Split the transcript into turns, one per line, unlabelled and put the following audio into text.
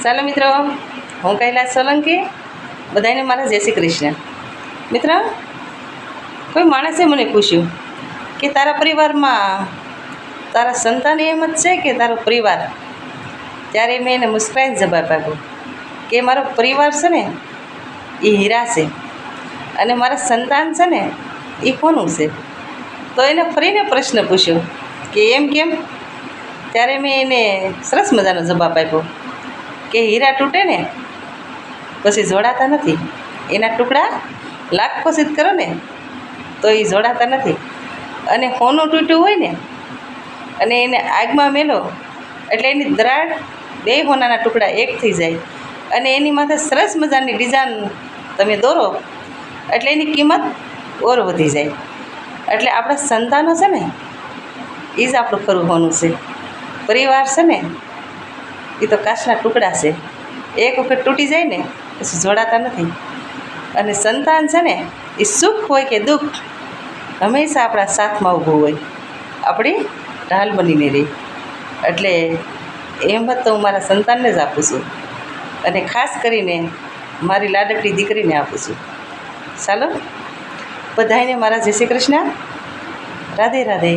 ચાલો મિત્રો, હું કૈલાસ સોલંકી, બધાને મારા જય શ્રી કૃષ્ણ. મિત્ર, કોઈ માણસે મને પૂછ્યું કે તારા પરિવારમાં તારા સંતાન એમ જ છે કે તારો પરિવાર? ત્યારે મેં એને મુસ્કરાઈને જવાબ આપ્યો કે મારો પરિવાર છે ને એ હીરા છે અને મારા સંતાન છે ને એ કોનું છે. તો એને ફરીને પ્રશ્ન પૂછ્યો કે એમ કેમ? ત્યારે મેં એને સરસ મજાનો જવાબ આપ્યો કે હીરા તૂટે ને પછી જોડાતા નથી, એના ટુકડા લાખ કોશિશ કરો ને તો એ જોડાતા નથી. અને હોનું તૂટ્યું હોય ને અને એને આગમાં મેલો એટલે એની દરાડ બે હોનાના ટુકડા એક થઈ જાય અને એની માથે સરસ મજાની ડિઝાઇન તમે દોરો એટલે એની કિંમત ઓર વધી જાય. એટલે આપણા સંતાનો છે ને એ જ આપણું ખરું હોનું છે. પરિવાર છે ને એ તો કાચના ટુકડા છે, એક વખત તૂટી જાય ને પછી જોડાતા નથી. અને સંતાન છે ને એ સુખ હોય કે દુઃખ હંમેશા આપણા સાથમાં ઊભું હોય, આપણી ઢાલ બનીને રહે. એટલે એમ તો હું મારા સંતાનને જ આપું છું અને ખાસ કરીને મારી લાડકડી દીકરીને આપું છું. ચાલો, બધાને મારા જય શ્રી કૃષ્ણ, રાધે રાધે.